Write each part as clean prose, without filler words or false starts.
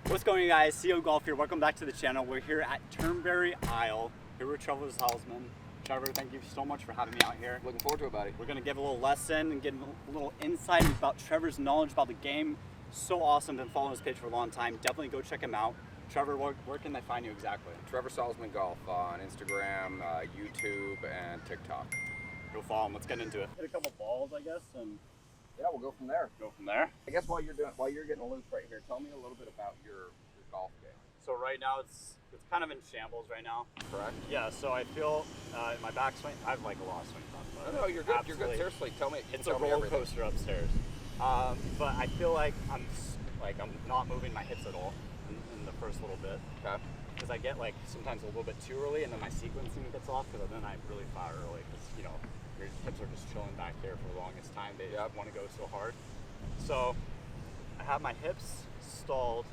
What's going on, guys? CEO Golf here. Welcome back to the channel. We're here at Turnberry Isle, here with Trevor Salzman. Trevor, thank you so much for having me out here. Looking forward to it, buddy. We're going to give a little lesson and get a little insight about Trevor's knowledge about the game. So awesome. Been following his page for a long time. Definitely go check him out. Trevor, where can they find you exactly? Trevor Salzman Golf on Instagram, YouTube, and TikTok. Go follow him. Let's get into it. Hit a couple balls, I guess, and yeah, we'll go from there. go from there. I guess while you're getting loose right here, tell me a little bit about your golf game. So right now it's kind of in shambles right now. Correct? Yeah. So I feel in my backswing, I have like a lot of swing time. No, you're good. Absolutely. You're good. Seriously, tell me. It's a roller coaster upstairs. But I feel like I'm not moving my hips at all in the first little bit. Okay. Because I get like sometimes a little bit too early, and then my sequencing gets off. Because then I really fire early. Because your hips are just chilling back here for the longest time. They just want to go so hard. So I have my hips stalled,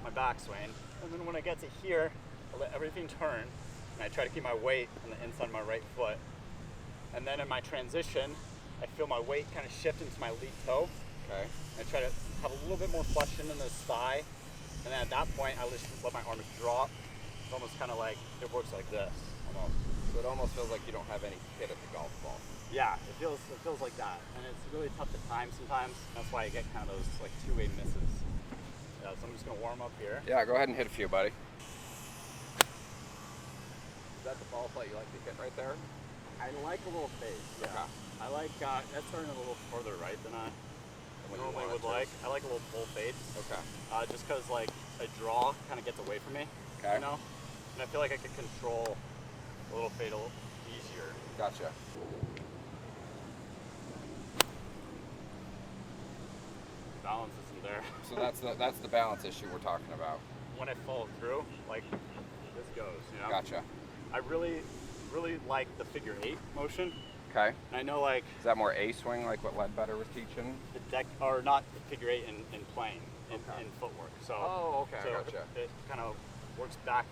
my backswing, and then when I get to here, I let everything turn, and I try to keep my weight on the inside of my right foot. And then in my transition, I feel my weight kind of shift into my lead toe. Okay. I try to have a little bit more flexion in this thigh, and then at that point, I just let my arms drop. It's almost kind of like, it works like this, almost. So it almost feels like you don't have any hit at the golf ball. Yeah, it feels like that, and it's really tough to time sometimes. That's why I get kind of those like two-way misses. Yeah, so I'm just gonna warm up here. Yeah, go ahead and hit a few, buddy. Is that the ball flight you like to hit right there? I like a little fade. Yeah. Okay. I like that's turning a little further right than I normally would like. I like a little full fade. Okay. Just because like a draw kind of gets away from me. Okay. You know, and I feel like I could control a little fade a little easier. Gotcha. Balance isn't there. So that's the balance issue we're talking about. When I follow through, like this goes, Gotcha. I really like the figure 8 motion. Okay. And I know like Is that more A swing, like what Ledbetter was teaching? the deck, or not the figure 8 in playing, in footwork. So, Oh, okay, so gotcha. it kind of works back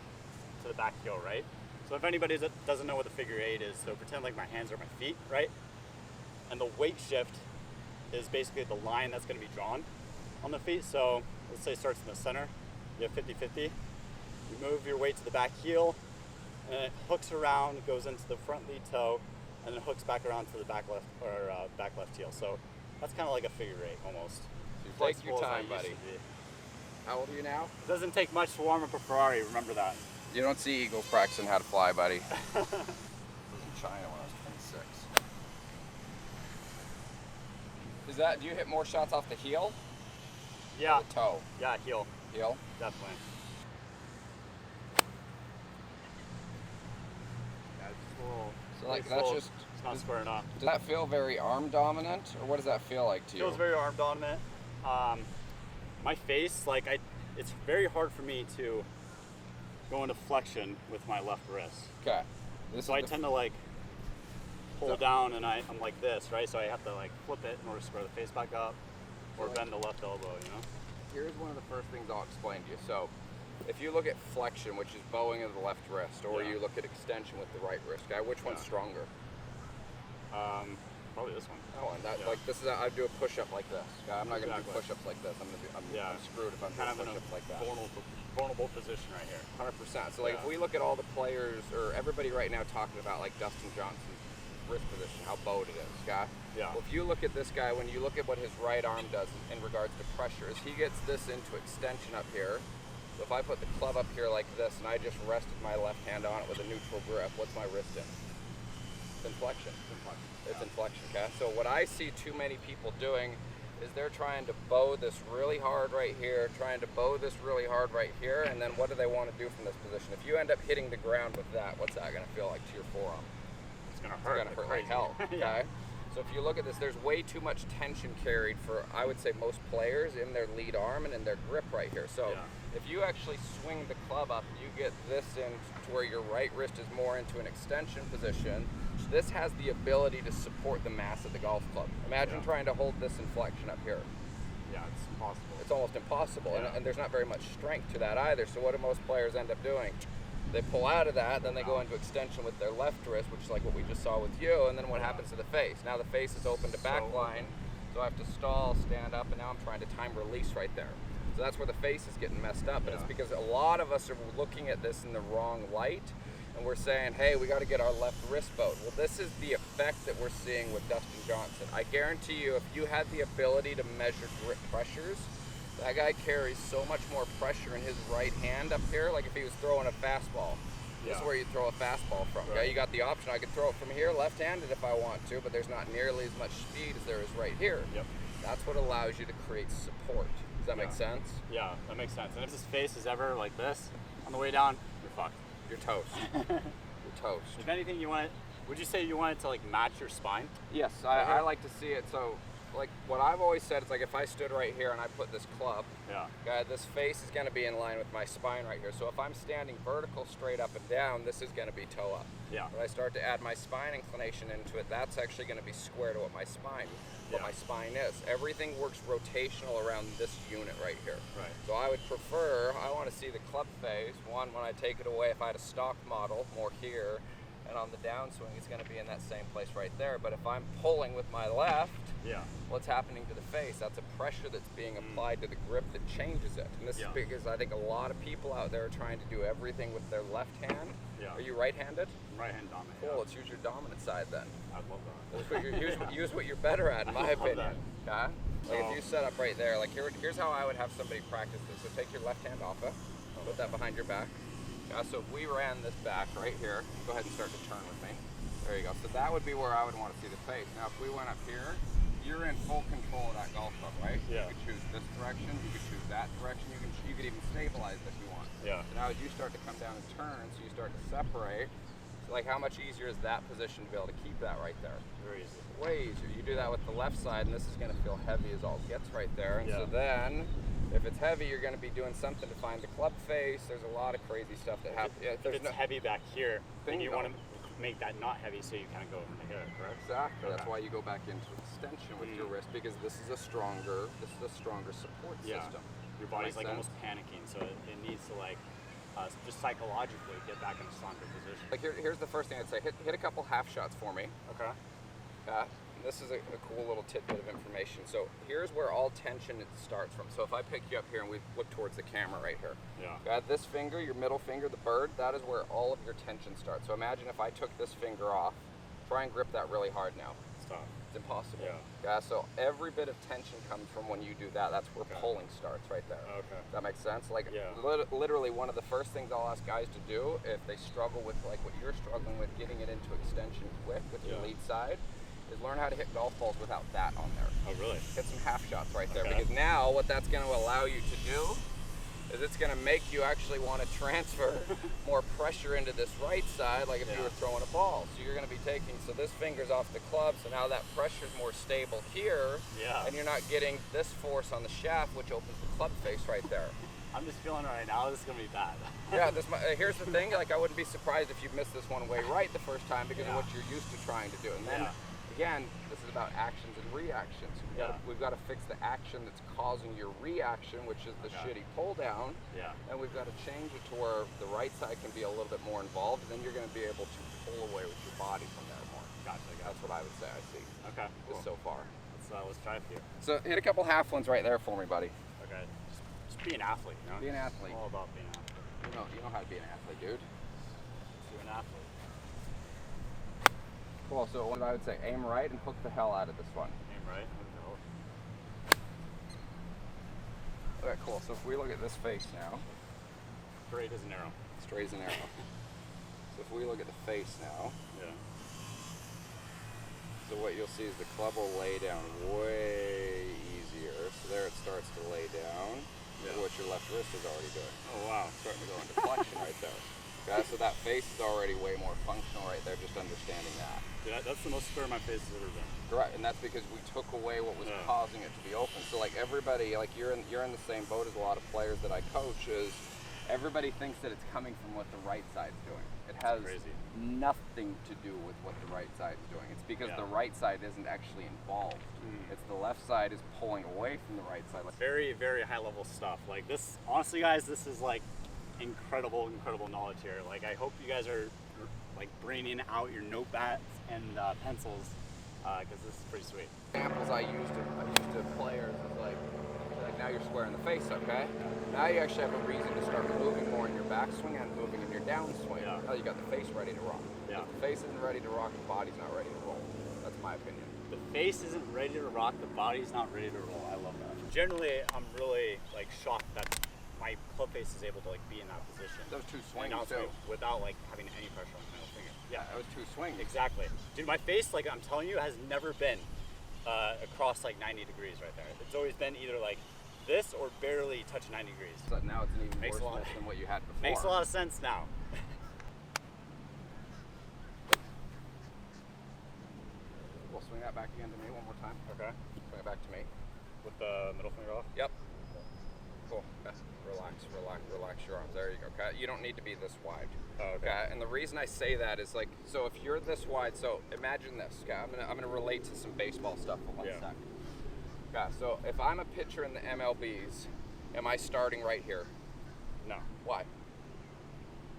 to the back heel, right? So if anybody doesn't know what the figure 8 is, so pretend like my hands are my feet, right? And the weight shift is basically the line that's going to be drawn on the feet. So let's say it starts in the center, you have 50-50. You move your weight to the back heel, and it hooks around, goes into the front lead toe, and then hooks back around to the back left heel. So that's kind of like a figure 8 almost. So you take your time, buddy. How old are you now? It doesn't take much to warm up a Ferrari, remember that. You don't see Eagle practicing how to fly, buddy. I was in China when I was 26. Do you hit more shots off the heel? Yeah. Or the toe? Yeah, heel. Heel? Definitely. Yeah, it's a little, So like it's that's little, just, it's not squaring up. does that feel very arm dominant, or what does that feel like to you? Feels very arm dominant. My face, it's very hard for me to go into flexion with my left wrist. Okay. So I tend to pull down, and I'm like this, right? So I have to flip it in order to square the face back up, or bend the left elbow, Here's one of the first things I'll explain to you. So if you look at flexion, which is bowing of the left wrist, or you look at extension with the right wrist, guy, which one's stronger? Probably this one. Oh, and this is I do a push-up like this. Guy, I'm not going to do push-ups like this. I'm screwed if I'm doing push-ups like that. Vulnerable position right here. 100%. So if we look at all the players, or everybody right now talking about Dustin Johnson's wrist position, how bowed it is, guy. Yeah. Well, if you look at this guy, when you look at what his right arm does in regards to pressure, is he gets this into extension up here. So if I put the club up here like this, and I just rested my left hand on it with a neutral grip, what's my wrist in? It's inflection. It's inflection, okay? So what I see too many people doing is they're trying to bow this really hard right here, trying to bow this really hard right here, and then what do they want to do from this position? If you end up hitting the ground with that, what's that going to feel like to your forearm? It's going to hurt. It's going to hurt like hell, okay? So if you look at this, there's way too much tension carried for, I would say, most players in their lead arm and in their grip right here. So if you actually swing the club up, you get this in to where your right wrist is more into an extension position. This has the ability to support the mass of the golf club. Imagine trying to hold this inflection up here. Yeah, it's impossible. It's almost impossible, and there's not very much strength to that either. So what do most players end up doing? They pull out of that, then they go into extension with their left wrist, which is like what we just saw with you, and then what happens to the face? Now the face is open to back line, so I have to stall, stand up, and now I'm trying to time release right there. So that's where the face is getting messed up, and it's because a lot of us are looking at this in the wrong light, and we're saying, hey, we got to get our left wrist bowed. Well, this is the effect that we're seeing with Dustin Johnson. I guarantee you, if you had the ability to measure grip pressures, that guy carries so much more pressure in his right hand up here, like if he was throwing a fastball. This is where you throw a fastball from. Right. Okay, you got the option. I could throw it from here, left-handed if I want to, but there's not nearly as much speed as there is right here. Yep. That's what allows you to create support. Does that make sense? Yeah, that makes sense. And if his face is ever like this on the way down, you're fucked. You're toast. You're toast. If anything, would you say you want it to like match your spine? Yes, I like to see it. So, like what I've always said is like if I stood right here and I put this club, this face is going to be in line with my spine right here. So if I'm standing vertical, straight up and down, this is going to be toe up. Yeah. When I start to add my spine inclination into it, that's actually going to be square to what my spine is. Everything works rotational around this unit right here. Right. So I would prefer, I want to see the club face, one, when I take it away, if I had a stock model, more here, and on the downswing, it's going to be in that same place right there. But if I'm pulling with my left, what's happening to the face? That's a pressure that's being applied to the grip that changes it. And this is because I think a lot of people out there are trying to do everything with their left hand. Are you right-handed? I'm right-hand dominant. Cool, let's use your dominant side then. I'd love that. Use what you're better at, in my opinion. Like if you set up right there, like here's how I would have somebody practice this. So take your left hand off it, put that behind your back. So if we ran this back right here, go ahead and start to turn with me. There you go. So that would be where I would want to see the face. Now if we went up here, you're in full control of that golf club, right? Yeah. You could choose this direction, you could choose that direction, you could even stabilize it if you want. Yeah. So now as you start to come down and turn, so you start to separate, so like how much easier is that position to be able to keep that right there? Very easy. Way easier. You do that with the left side, and this is going to feel heavy as all gets right there. And so then, if it's heavy, you're going to be doing something to find the club face. There's a lot of crazy stuff that happens. If it's heavy back here, then you want to make that not heavy, so you kind of go into here, correct? Exactly. That's why you go back into extension with your wrist, because this is a stronger support system. Your body's like almost panicking, so it needs to like just psychologically get back in a stronger position. Like here's the first thing I'd say: hit a couple half shots for me. Okay. This is a cool little tidbit of information. So here's where all tension starts from. So if I pick you up here and we look towards the camera right here. This finger, your middle finger, the bird, that is where all of your tension starts. So imagine if I took this finger off, try and grip that really hard now. Stop. It's impossible. So every bit of tension comes from when you do that. That's where pulling starts right there. Okay. Does that make sense? Like literally one of the first things I'll ask guys to do if they struggle with like what you're struggling with, getting it into extension quick with your lead side, is learn how to hit golf balls without that on there. Oh, really? Hit some half shots right there, because now what that's going to allow you to do is it's going to make you actually want to transfer more pressure into this right side, like if you were throwing a ball. So you're going to be taking, so this finger's off the club, so now that pressure's more stable here, and you're not getting this force on the shaft, which opens the club face right there. I'm just feeling right now, this is going to be bad. Here's the thing, like I wouldn't be surprised if you missed this one way right the first time because of what you're used to trying to do. And then, again, this is about actions and reactions. We've got to fix the action that's causing your reaction, which is the shitty pull down. And we've got to change it to where the right side can be a little bit more involved, and then you're going to be able to pull away with your body from there more. Gotcha. That's what I would say I see. Okay. Cool. Just so far. Let's try a few. So hit a couple half ones right there for me, buddy. Okay. Just be an athlete, you know? Be an athlete. All about being an athlete. You know how to be an athlete, dude. Be an athlete. Cool, so what I would say, aim right and hook the hell out of this one. Aim right. Okay, cool. So if we look at this face now. Straight as an arrow. Straight as an arrow. So if we look at the face now. So what you'll see is the club will lay down way easier. So there it starts to lay down. What your left wrist is already doing. Oh wow. Starting to go into flexion right there. Okay, so that face is already way more functional right there, just understanding that. Yeah, that's the most square my face has ever been. Correct, and that's because we took away what was causing it to be open. So like everybody, like you're in the same boat as a lot of players that I coach, is everybody thinks that it's coming from what the right side's doing. It has nothing to do with what the right side's doing. It's because the right side isn't actually involved. It's the left side is pulling away from the right side. Very, very high level stuff. Like this, honestly guys, this is like incredible knowledge here. Like I hope you guys are like bringing out your notepads and pencils because this is pretty sweet. Examples I use to players is like now you're squaring the face, okay? Now you actually have a reason to start moving more in your backswing and moving in your downswing. Yeah. Now you got the face ready to rock. Yeah. If the face isn't ready to rock, the body's not ready to roll. That's my opinion. The face isn't ready to rock, the body's not ready to roll. I love that. Generally, I'm really like shocked that my club face is able to like be in that position. Those two swings And too. without like having any pressure on my middle finger. Yeah, That was two swings. exactly. Dude, my face, like I'm telling you, has never been across like 90 degrees right there. It's always been either like this or barely touching 90 degrees. So now it's an even Makes a worse lot- miss than what you had before. Makes a lot of sense now. We'll swing that back again to me one more time. Okay. Swing it back to me. With the middle finger off? Yep. Cool. Okay. Relax your arms. There you go. Okay. You don't need to be this wide. Oh, okay. And the reason I say that is like, so if you're this wide, so imagine this. Okay. I'm gonna relate to some baseball stuff for one sec. Okay. So if I'm a pitcher in the MLBs, am I starting right here? No. Why?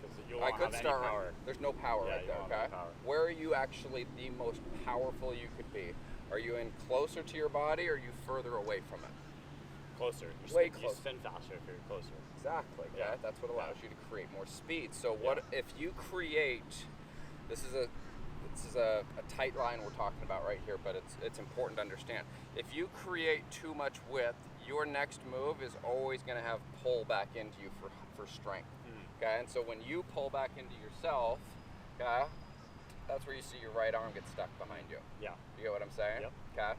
Because you I won't could have start. any power. There's no power Yeah, right you there. won't have Okay. any power. Where are you actually the most powerful you could be? Are you in closer to your body, or are you further away from it? Closer. Way You closer. spin faster if you're closer. Exactly. Yeah. Yeah. That's what allows Yeah. you to create more speed. So what if you create? This is a tight line we're talking about right here, but it's important to understand. If you create too much width, your next move is always going to have pull back into you for strength. Okay, and so when you pull back into yourself, okay, that's where you see your right arm get stuck behind you. Yeah. You get what I'm saying? Yep. Okay.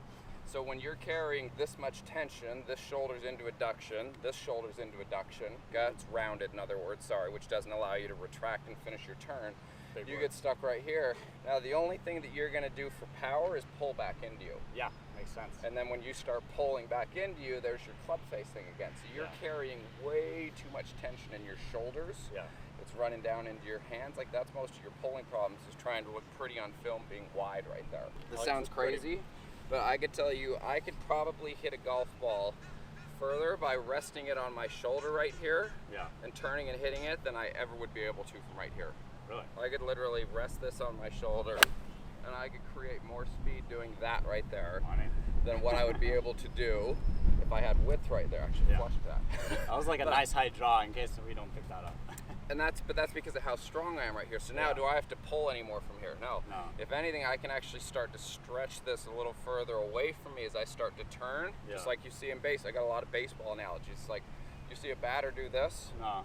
So when you're carrying this much tension, this shoulder's into adduction, this shoulder's into adduction, okay, it's rounded in other words, sorry, which doesn't allow you to retract and finish your turn. Big You word. get stuck right here. Now the only thing that you're gonna do for power is pull back into you. Yeah, makes sense. And then when you start pulling back into you, there's your club face thing again. So you're Yeah. carrying way too much tension in your shoulders. Yeah. It's running down into your hands. Like that's most of your pulling problems, is trying to look pretty on film being wide right there. This Like, sounds it's pretty- crazy, but I could tell you I could probably hit a golf ball further by resting it on my shoulder right here Yeah. and turning and hitting it than I ever would be able to from right here. Really? I could literally rest this on my shoulder and I could create more speed doing that right there Funny. than what I would be able to do if I had width right there. Actually, Yeah. flush that. That was like a But- nice high draw in case we don't pick that up. And that's because of how strong I am right here. So now, Yeah. do I have to pull any more from here? No. No. If anything, I can actually start to stretch this a little further away from me as I start to turn. Just Yeah. like you see in base. I got a lot of baseball analogies. Like, you see a batter do this. No.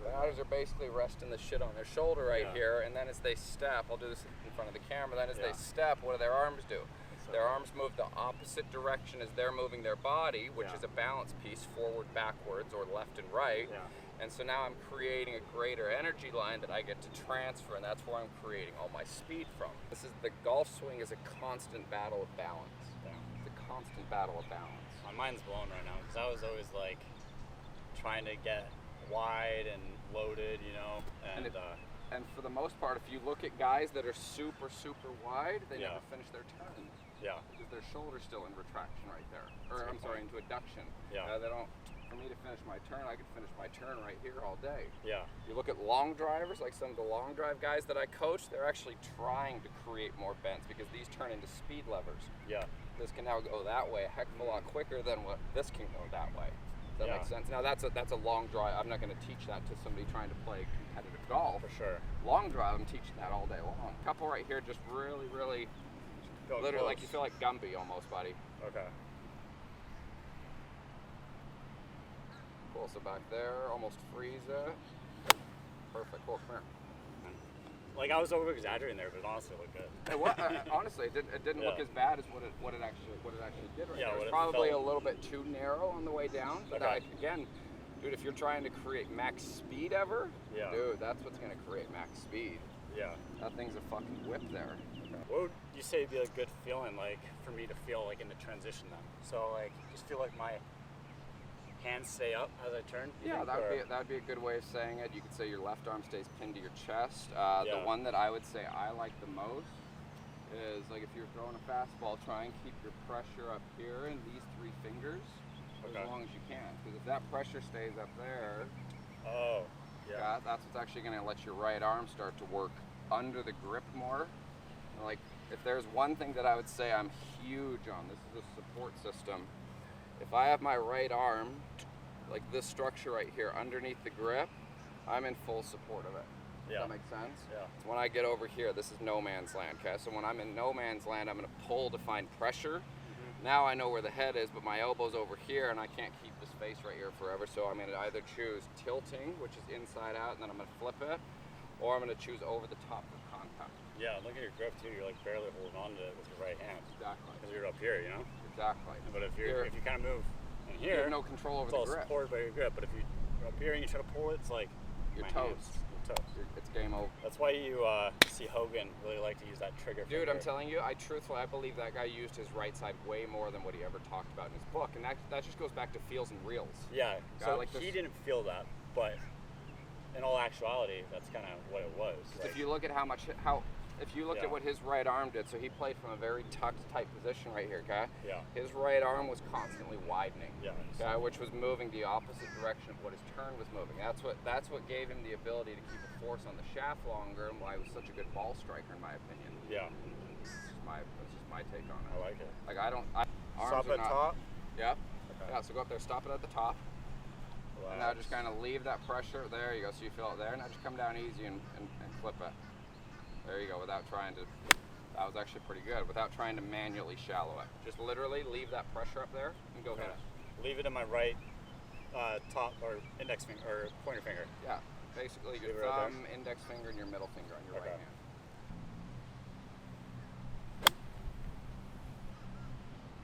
Batters are basically resting the shit on their shoulder right Yeah. here, and then as they step, I'll do this in front of the camera, then as Yeah. they step, what do their arms do? So Their cool. arms move the opposite direction as they're moving their body, which Yeah. is a balance piece, forward, backwards, or left and right. Yeah. And so now I'm creating a greater energy line that I get to transfer, and that's where I'm creating all my speed from. This is the golf swing is a constant battle of balance. Yeah. It's a constant battle of balance. My mind's blown right now because I was always like trying to get wide and loaded, you know, and And for the most part, if you look at guys that are super, super wide, they Yeah. never finish their turns yeah, because their shoulder's still in retraction right there. Or That's a I'm good sorry, point. into adduction. Yeah. They don't. For me to finish my turn, I could finish my turn right here all day. yeah, You look at long drivers, like some of the long drive guys that I coach, they're actually trying to create more bends because these turn into speed levers. yeah, This can now go that way a heck of a lot quicker than what this can go that way. Does that Yeah. make sense? Now that's a long drive. I'm not going to teach that to somebody trying to play competitive golf. for sure. Long drive, I'm teaching that all day long. Couple right here, just really, Go literally like close. you feel like Gumby almost, buddy. Okay. Cool, so back there, almost freeze it. Perfect, cool, come here. Like I was over exaggerating there, but honestly, it looked good. Honestly, it didn't look Yeah. as bad as what it actually did right Yeah, there. what It's it probably felt. a little bit too narrow on the way down, but Okay. again, dude, if you're trying to create max speed ever, Yeah. dude, that's what's gonna create max speed. Yeah. That thing's a fucking whip there. What would you say would be a good feeling like for me to feel like in the transition then? So like just feel like my hands stay up as I turn? you Yeah, think, that would be a good way of saying it. You could say your left arm stays pinned to your chest. Yeah. The one that I would say I like the most is like if you're throwing a fastball, try and keep your pressure up here in these three fingers Okay. as long as you can. Because if that pressure stays up there, Oh, yeah. that's what's actually going to let your right arm start to work under the grip more. Like if there's one thing that I would say I'm huge on, this is a support system, If I have my right arm, like this structure right here, underneath the grip, I'm in full support of it. Yeah. Does that make sense? Yeah. So when I get over here, this is no man's land, okay? So when I'm in no man's land, I'm gonna pull to find pressure. Now I know where the head is, but my elbow's over here, and I can't keep this face right here forever, so I'm gonna either choose tilting, which is inside out, and then I'm gonna flip it, or I'm gonna choose over the top of contact. Yeah, look at your grip too. You're like barely holding on to it with your right hand. Exactly. Because you're up here, you know? Exactly. But if you kind of move in You here, have no control over it's all the grip. supported by your grip. But if you're up here and you try to pull it, it's like You're my toast. hands. You're toast. It's game over. That's why you see Hogan really like to use that trigger Dude, finger. I'm telling you, I believe that guy used his right side way more than what he ever talked about in his book, and that just goes back to feels and reels. Yeah, Guy so like this- he didn't feel that, but in all actuality, that's kind of what it was. If you look at if you looked at what his right arm did, so he played from a very tucked type position right here, okay? Yeah. His right arm was constantly widening. Yeah. Okay, which was moving the opposite direction of what his turn was moving. That's what gave him the ability to keep a force on the shaft longer, and why he was such a good ball striker, in my opinion. Yeah. That's just my take on it. I like it. Like arms Stop are at not, top. Yep. Okay. Yeah. So go up there, stop it at the top. Relax. And now just kind of leave that pressure. There you go. So you feel it there. Now just come down easy and clip it. There you go. Without trying to. That was actually pretty good. Without trying to manually shallow it. Just literally leave that pressure up there and go hit it. Leave it in my right top or index finger or pointer finger. Yeah. Basically your Leave it right thumb, index finger, and your middle finger on your Okay. right hand.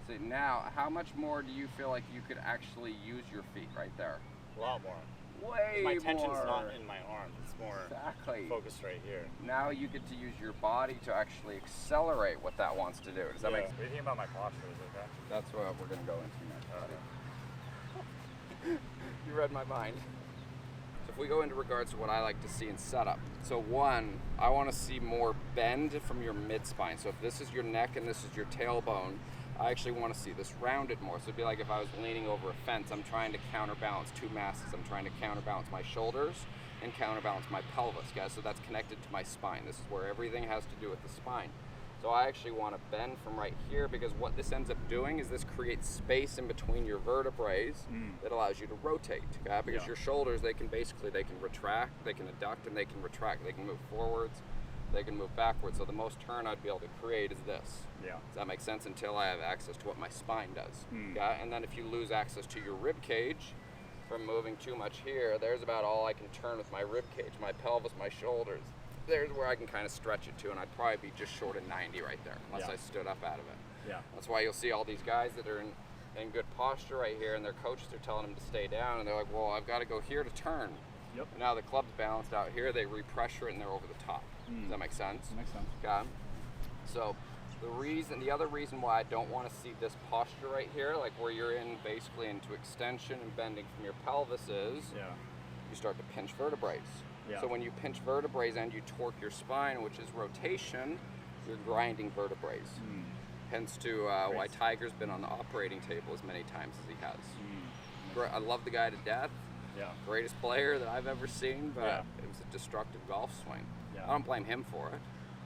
See, now, how much more do you feel like you could actually use your feet right there? A lot more. Way My tension's more. not in my arm. It's more Exactly. focused right here. Now you get to use your body to actually accelerate what that wants to do. Does that make sense? What do you think about my posture? Is it okay? That's what we're going to go into next. You read my mind. So if we go into regards to what I like to see in setup. So one, I want to see more bend from your mid-spine. So if this is your neck and this is your tailbone, I actually want to see this rounded more. So it'd be like if I was leaning over a fence, I'm trying to counterbalance two masses. I'm trying to counterbalance my shoulders and counterbalance my pelvis, guys. So that's connected to my spine. This is where everything has to do with the spine. So I actually want to bend from right here, because what this ends up doing is this creates space in between your vertebrae that allows you to rotate, okay? Because your shoulders, they can retract, they can adduct, and they can retract. They can move forwards, they can move backwards. So the most turn I'd be able to create is this. Yeah. Does that make sense? Until I have access to what my spine does. Okay? And then if you lose access to your rib cage from moving too much here, there's about all I can turn with my rib cage, my pelvis, my shoulders. There's where I can kind of stretch it to, and I'd probably be just short of 90 right there, unless I stood up out of it. Yeah. That's why you'll see all these guys that are in good posture right here, and their coaches are telling them to stay down, and they're like, well, I've got to go here to turn. Yep. And now the club's balanced out here, they repressure it, and they're over the top. Does that make sense? Makes sense. Okay. So the other reason why I don't want to see this posture right here, like where you're in basically into extension and bending from your pelvis, is you start to pinch vertebrae. Yeah. So when you pinch vertebrae and you torque your spine, which is rotation, you're grinding vertebrae. Hence to why Tiger's been on the operating table as many times as he has. I love the guy to death. Yeah. Greatest player that I've ever seen, but Yeah. it was a destructive golf swing. Yeah. I don't blame him for it.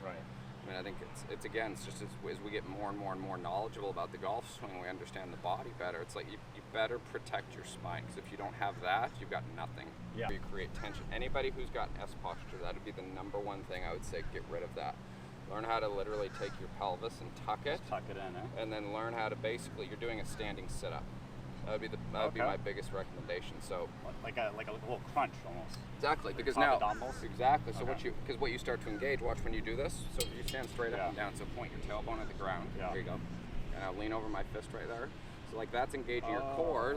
Right. I mean, I think it's just as we get more and more knowledgeable about the golf swing, we understand the body better. It's like you better protect your spine, because if you don't have that, you've got nothing. Yeah. You create tension. Anybody who's got S posture, that would be the number one thing I would say, get rid of that. Learn how to literally take your pelvis and tuck it. Tuck it in, eh? And then learn how to you're doing a standing sit-up. That would be my biggest recommendation. So Like a little crunch almost. exactly, because Top now of dumbbells? exactly. So Okay. what you start to engage. Watch when you do this. So you stand straight up and down. So point your tailbone at the ground. Yeah. There you go. And I'll lean over my fist right there. So like that's engaging your core,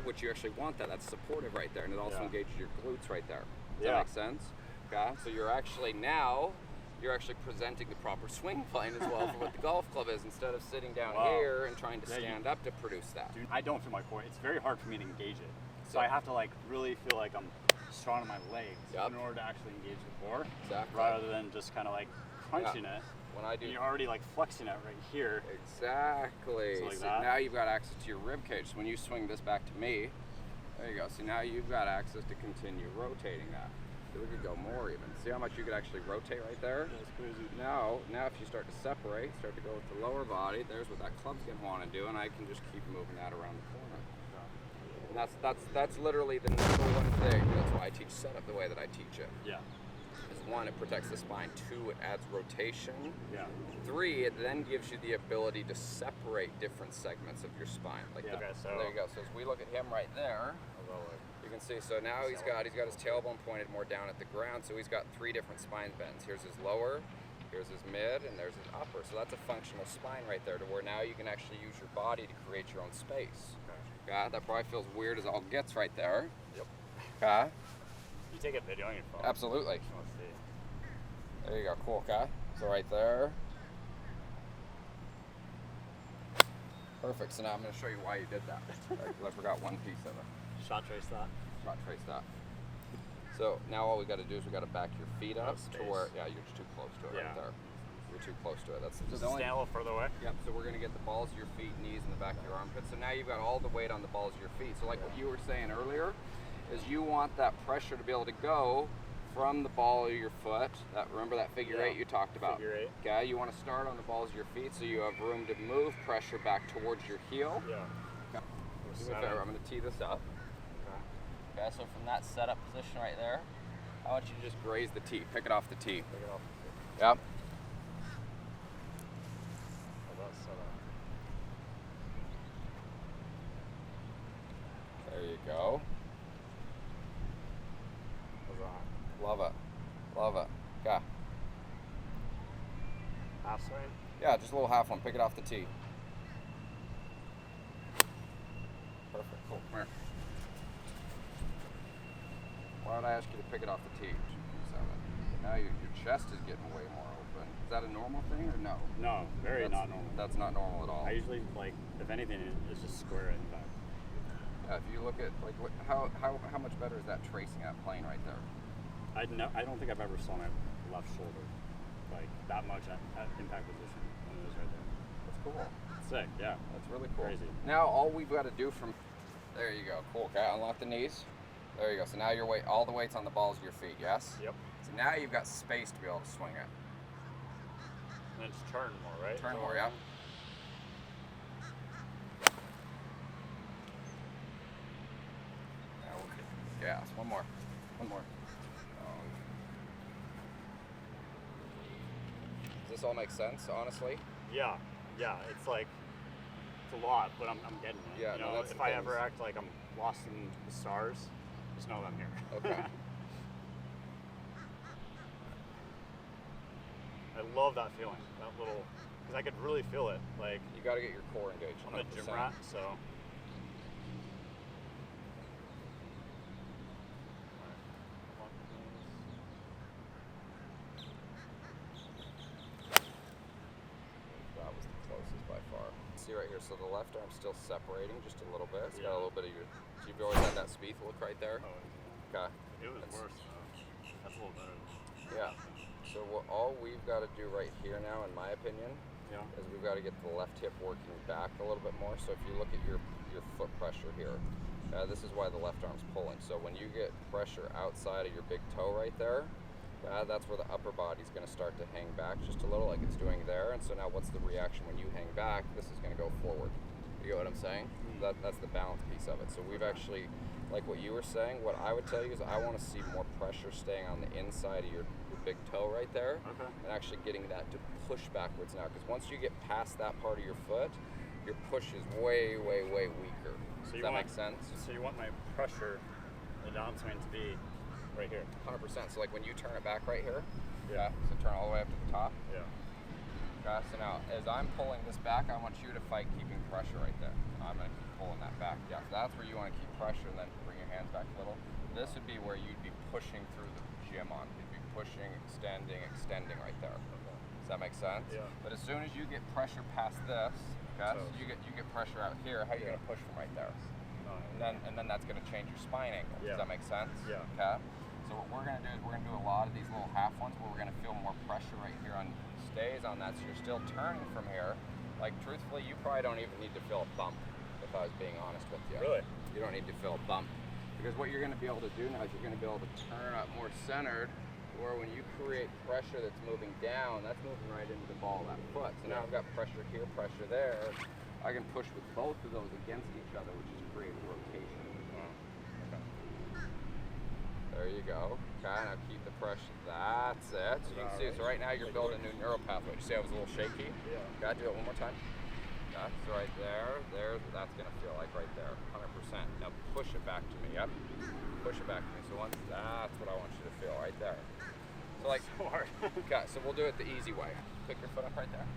which you actually want that. That's supportive right there, and it also engages your glutes right there. Does that make sense? Okay. So you're actually presenting the proper swing plane as well for what the golf club is, instead of sitting down here and trying to stand up to produce that. Dude, I don't feel my core. It's very hard for me to engage it. So I have to really feel like I'm strong on my legs in order to actually engage the core. Exactly. Rather than just kind of crunching it. When I do, You're already flexing it right here. Exactly. So like So that. now you've got access to your rib cage. So when you swing this back to me, there you go. So now you've got access to continue rotating that. We could go more even. See how much you could actually rotate right there? That's crazy. Now if you start to separate, start to go with the lower body, there's what that club's gonna want to do, and I can just keep moving that around the corner. And that's literally the number one thing. That's why I teach setup the way that I teach it. Yeah. Is one, it protects the spine. Two, it adds rotation. Yeah. Three, it then gives you the ability to separate different segments of your spine. Like Yeah. Okay, so there you go. So as we look at him right there, you can see. So now he's got his tailbone pointed more down at the ground. So he's got three different spine bends. Here's his lower, here's his mid, and there's his upper. So that's a functional spine right there, to where now you can actually use your body to create your own space. Okay, that probably feels weird as all gets right there. Yep. Okay. You take a video on your phone. Absolutely. Let's see. There you go. Cool. Okay. So right there. Perfect. So now I'm going to show you why you did that. I forgot one piece of it. Shot trace that. Shot trace that. So now all we got to do is we got to back your feet up to where, yeah, you're just too close to it right there. You're too close to it. That's just stand a little further away. Yep. So we're gonna get the balls of your feet, knees, and the back of your armpits. So now you've got all the weight on the balls of your feet. So like what you were saying earlier, is you want that pressure to be able to go from the ball of your foot. Remember that figure eight you talked about. Figure eight. Okay. You want to start on the balls of your feet, so you have room to move pressure back towards your heel. Yeah. Okay. I'm gonna tee this up. Okay. So from that setup position right there, I want you to just graze the tee. Pick it off the tee. Pick it off the tee. Yep. There you go. Love it. Love it. Okay. Half swing? Yeah, just a little half one. Pick it off the tee. Perfect. Cool. Come here. Why would I ask you to pick it off the tee? Now your chest is getting way more open. Is that a normal thing or no? No, not normal. That's not normal at all. I usually, like, if anything, it's just square in back. Yeah, if you look at, like, how much better is that tracing that plane right there? I don't think I've ever saw my left shoulder like that much at impact position when it was right there. That's cool. Sick, yeah. That's really cool. Crazy. Now all we've got to do from there you go. Cool. Okay, unlock the knees. There you go. So now your weight, all the weight's on the balls of your feet. Yes. Yep. So now you've got space to be able to swing it. And then just turn more, right? Turn more, yeah. Now we'll get gas. One more. One more. Does this all make sense, honestly? Yeah. It's like it's a lot, but I'm getting it. Yeah. You know, no, that's if I ever act like I'm lost in the stars, just know I'm here. Okay. I love that feeling, that little, because I could really feel it. Like you got to get your core engaged. 100%. I'm a gym rat, so. See right here, so the left arm's still separating just a little bit. It's got a little bit of your, so you've always had that Spieth look right there? Oh, okay. It was worse. That's a little better. Yeah. So all we've got to do right here now, in my opinion, is we've got to get the left hip working back a little bit more. So if you look at your foot pressure here, this is why the left arm's pulling. So when you get pressure outside of your big toe right there, that's where the upper body's going to start to hang back just a little, like it's doing there. And so now what's the reaction when you hang back? This is going to go forward. You get what I'm saying? That's the balance piece of it. So we've actually, like what you were saying, what I would tell you is I want to see more pressure staying on the inside of your big toe right there, and actually getting that to push backwards now. Because once you get past that part of your foot, your push is way, way, way weaker. So Does that make sense? So you want my pressure, the downswing, to be right here. 100%. So like when you turn it back right here, Yeah. So turn all the way up to the top. Yeah. Okay, so now as I'm pulling this back, I want you to fight keeping pressure right there. I'm going to keep pulling that back. Yeah, so that's where you want to keep pressure, and then bring your hands back a little. This would be where you'd be pushing through the gym on. You'd be pushing, extending right there. Does that make sense? Yeah. But as soon as you get pressure past this, okay, so you get pressure out here, how are you going to push from right there? And then that's going to change your spine angle. Yeah. Does that make sense? Yeah. Okay. So what we're going to do is we're going to do a lot of these little half ones where we're going to feel more pressure right here on stays on that. So you're still turning from here. Like truthfully, you probably don't even need to feel a bump, if I was being honest with you. Really? You don't need to feel a bump. Because what you're going to be able to do now is you're going to be able to turn up more centered, where when you create pressure that's moving down, that's moving right into the ball of that foot. So now I've got pressure here, pressure there. I can push with both of those against each other, which is creating rotation. There you go. Okay, now keep the pressure. That's it. So you can see, so right now you're building a new neural pathway. You see I was a little shaky? Yeah. Gotta do it one more time. That's right there. That's gonna feel like right there, 100%. Now push it back to me, yep. Push it back to me. So once, that's what I want you to feel right there. So like, okay, so we'll do it the easy way. Pick your foot up right there.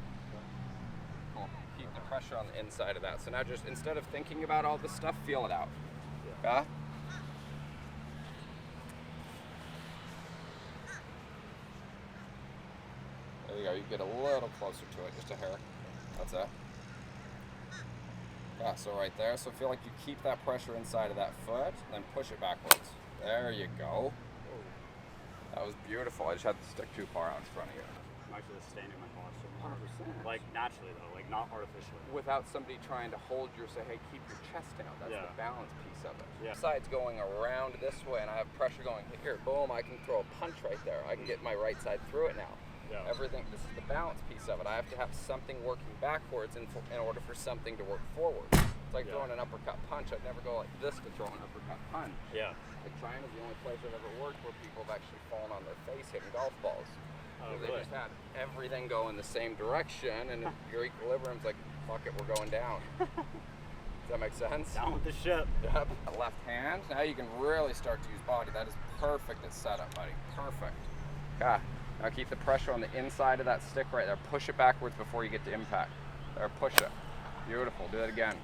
Cool. Keep the pressure on the inside of that. So now just, instead of thinking about all this stuff, feel it out. Okay? There you go, you get a little closer to it, just a hair. That's it. Yeah, so right there, so feel like you keep that pressure inside of that foot, then push it backwards. There you go. That was beautiful. I just had to stick too far out in front of you. I'm actually sustaining my posture. 100%. Like naturally though, like not artificially. Without somebody trying to hold you or say, hey, keep your chest down. That's the balance piece of it. Yeah. Side's going around this way and I have pressure going here. Boom, I can throw a punch right there. I can get my right side through it now. Yeah. Everything, this is the balance piece of it. I have to have something working backwards in order for something to work forward. It's like throwing an uppercut punch. I'd never go like this to throw an uppercut punch. Yeah. Like China's the only place I've ever worked where people have actually fallen on their face hitting golf balls. Oh, They just had everything go in the same direction, and your equilibrium's like, fuck it, we're going down. Does that make sense? Down with the ship. Yep. Left hand, now you can really start to use body. That is perfect at setup, buddy. Perfect. Okay. Now keep the pressure on the inside of that stick right there. Push it backwards before you get to impact. There, push it. Beautiful. Do it again.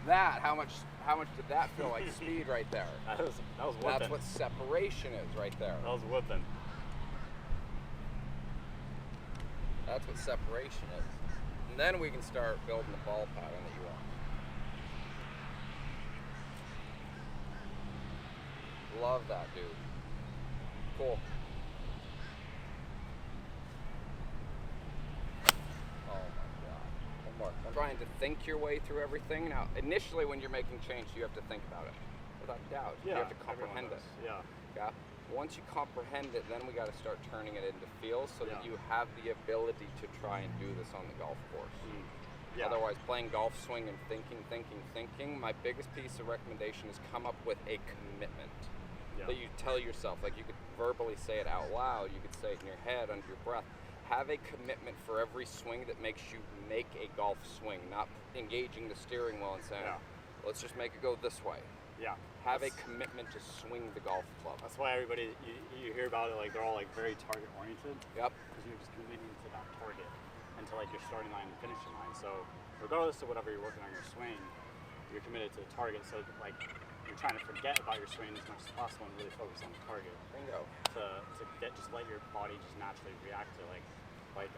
That, how much did that feel like speed right there? That was whooping. That's what separation is right there. That was whooping. That's what separation is. And then we can start building the ball pattern that you want. Love that, dude. Cool. Oh my God. One more. I'm trying to think your way through everything. Now, initially when you're making change, you have to think about it. Without doubt. Yeah, you have to comprehend it. Yeah. Yeah. Once you comprehend it, then we got to start turning it into feels so that Yeah. you have the ability to try and do this on the golf course. Yeah. Otherwise, playing golf swing and thinking, my biggest piece of recommendation is come up with a commitment that you tell yourself. Like you could verbally say it out loud, you could say it in your head under your breath. Have a commitment for every swing that makes you make a golf swing, not engaging the steering wheel and saying, let's just make it go this way. Yeah. Have a commitment to swing the golf club. That's why everybody, you hear about it, like they're all like very target oriented. Yep. Because you're just committing to that target until like your starting line and finishing line. So regardless of whatever you're working on your swing, you're committed to the target. So like you're trying to forget about your swing as much as possible and really focus on the target. Bingo. Just let your body just naturally react to like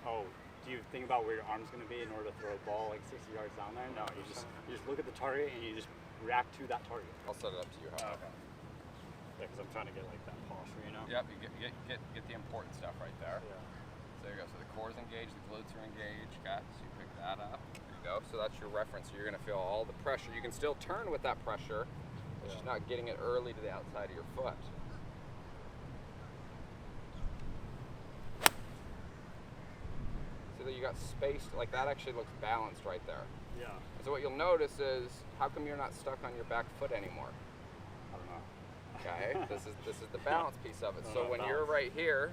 oh, do you think about where your arm's going to be in order to throw a ball like 60 yards down there? No, you just look at the target and you just react to that target. I'll set it up to you. Okay. Yeah, because I'm trying to get like that posture, you know? Yep, you get the important stuff right there. Yeah. So there you go. So the core's engaged, the glutes are engaged. Got so you pick that up. There you go. So that's your reference. So you're going to feel all the pressure. You can still turn with that pressure. It's just not getting it early to the outside of your foot. So that you got space, like that actually looks balanced right there. Yeah. So what you'll notice is, how come you're not stuck on your back foot anymore? I don't know. Okay, this is the balance piece of it. So when you're right here,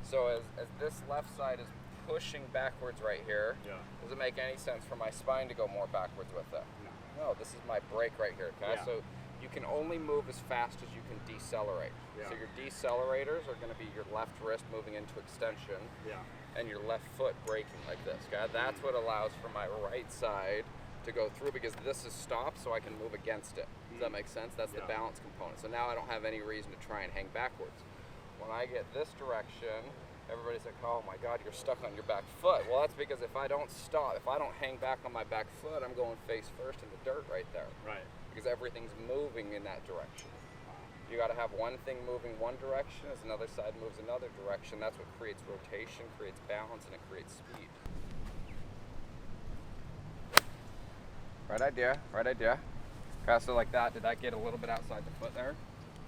so as this left side is pushing backwards right here, does it make any sense for my spine to go more backwards with it? No, this is my brake right here, okay? Yeah. So you can only move as fast as you can decelerate. Yeah. So your decelerators are going to be your left wrist moving into extension, and your left foot braking like this, okay? That's what allows for my right side to go through, because this is stopped so I can move against it. Does that make sense? That's the balance component. So now I don't have any reason to try and hang backwards. When I get this direction, everybody's like, oh my God, you're stuck on your back foot. Well, that's because if I don't stop, if I don't hang back on my back foot, I'm going face first in the dirt right there. Right. Because everything's moving in that direction. You got to have one thing moving one direction as another side moves another direction. That's what creates rotation, creates balance, and it creates speed. Right idea, right idea. Okay, so like that, did that get a little bit outside the foot there?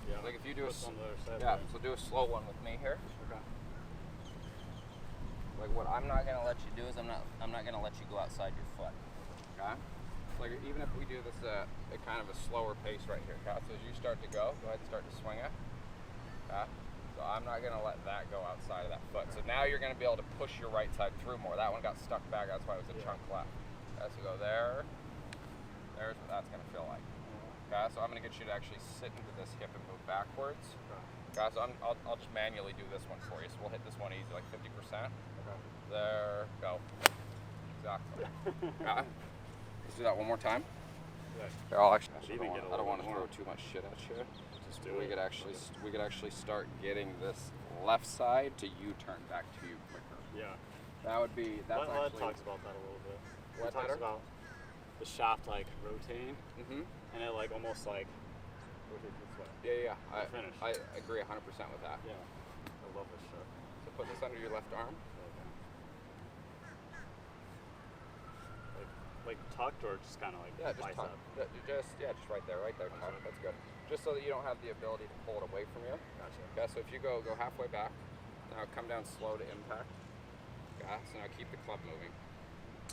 Yeah. Like if you do What's on the other side yeah, there? so do a slow one with me here. Okay. Like what I'm not gonna let you do is I'm not gonna let you go outside your foot. Okay? Like even if we do this at kind of a slower pace right here. Okay? So as you start to go ahead and start to swing it. Okay? So I'm not gonna let that go outside of that foot. So now you're gonna be able to push your right side through more. That one got stuck back, that's why it was a chunk left. Okay, so go there. There's what that's gonna feel like. Okay, so I'm gonna get you to actually sit into this hip and move backwards. Okay, so I'll just manually do this one for you. So we'll hit this one easy, like 50%. Okay. There, go. Exactly. Okay. Let's do that one more time. Yeah. Here, I'll actually, Should even get a I don't want to little throw too much shit at you. Just do We it. could actually start getting this left side to U-turn back to you quicker. Yeah. That would be, that's Lead actually. talks about that a little bit. What It talks better? about the shaft like rotating, Mm-hmm. and it like almost like rotates this way. Yeah. Finish. I agree 100% with that. Yeah. I love this shit. So put this under your left arm. Like tucked or just kind of like Yeah, just bicep? tuck. Just right there, tuck. That's good. Just so that you don't have the ability to pull it away from you. Gotcha. Okay, so if you go halfway back, now come down slow to impact. Okay, so now keep the club moving.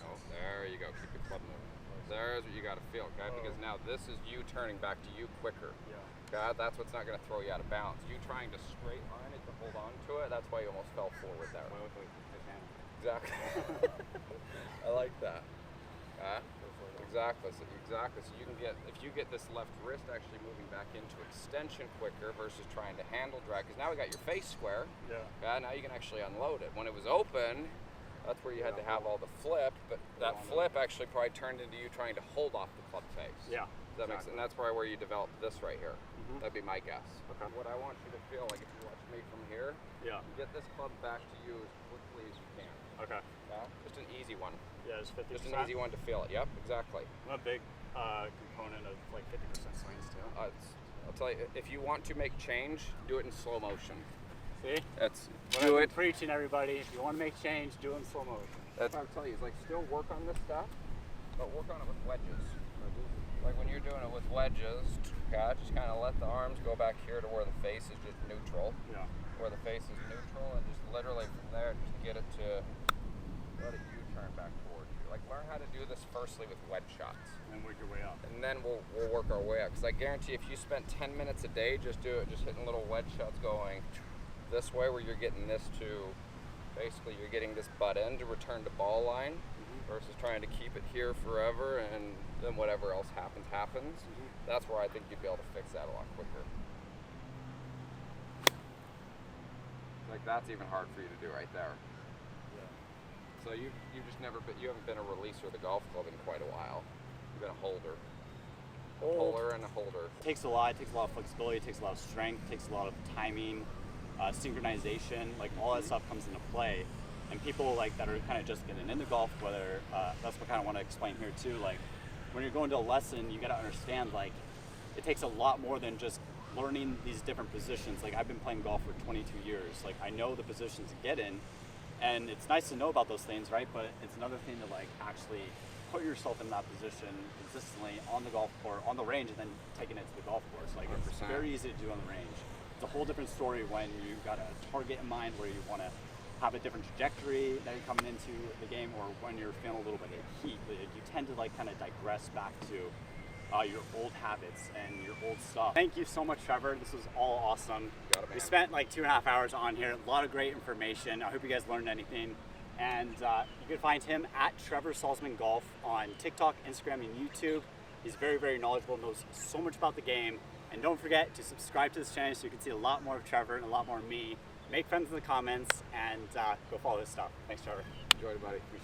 Oh, there you go. Keep the club moving. There's what you got to feel, okay? Because now this is you turning back to you quicker. Yeah. Okay, that's what's not going to throw you out of balance. You trying to straight line it to hold on to it. That's why you almost fell forward there. Why look like Titanic? Exactly. I like that. Exactly. So you can get, if you get this left wrist actually moving back into extension quicker versus trying to handle drag, because now we got your face square. Yeah. Okay, now you can actually unload it. When it was open, that's where you had to have all the flip, but that flip actually probably turned into you trying to hold off the club face. Yeah. Does that make sense? And that's probably where you develop this right here. Mm-hmm. That'd be my guess. Okay. What I want you to feel like if you watch me from here, Yeah. get this club back to you as quickly as you can. Okay. Yeah? Just an easy one. Yeah, just 50%. Just an easy one to feel it. Yep, exactly. I'm a big component of like 50% swings too. I'll tell you, if you want to make change, do it in slow motion. See? That's What do I've it. been preaching, everybody. If you want to make change, do it in slow motion. That's what I'll tell you is like still work on this stuff, but work on it with wedges. Like when you're doing it with wedges, okay, just kind of let the arms go back here to where the face is just neutral. Yeah. Where the face is neutral, and just literally from there, just get it to let it U-turn back towards you. Like learn how to do this firstly with wedge shots. And work your way up. And then we'll work our way up. Because I guarantee if you spent 10 minutes a day just hitting little wedge shots going this way where you're getting this to, basically you're getting this butt end to return to ball line versus trying to keep it here forever and then whatever else happens. That's where I think you'd be able to fix that a lot quicker. Like that's even hard for you to do right there. Yeah. So you haven't been a releaser of the golf club in quite a while. You've been a holder. Puller and a holder. It takes a lot. It takes a lot of flexibility. It takes a lot of strength. It takes a lot of timing, synchronization. Like all that stuff comes into play. And people like that are kind of just getting into golf, whether that's what I kind of want to explain here too. Like when you're going to a lesson, you got to understand like it takes a lot more than just learning these different positions. Like I've been playing golf for 22 years. Like I know the positions to get in, and it's nice to know about those things, right? But it's another thing to like actually put yourself in that position consistently on the golf course, on the range, and then taking it to the golf course. Like it's 100%. very easy to do on the range. It's a whole different story when you've got a target in mind where you want to have a different trajectory that you're coming into the game, or when you're feeling a little bit of heat. You tend to like kind of digress back to your old habits and your old stuff. Thank you so much, Trevor. This was all awesome. Got it, man. We spent like 2.5 hours on here. A lot of great information. I hope you guys learned anything. And you can find him at Trevor Salzman Golf on TikTok, Instagram, and YouTube. He's very, very knowledgeable, knows so much about the game. And don't forget to subscribe to this channel so you can see a lot more of Trevor and a lot more of me. Make friends in the comments and go follow his stuff. Thanks, Trevor. Enjoy it, buddy.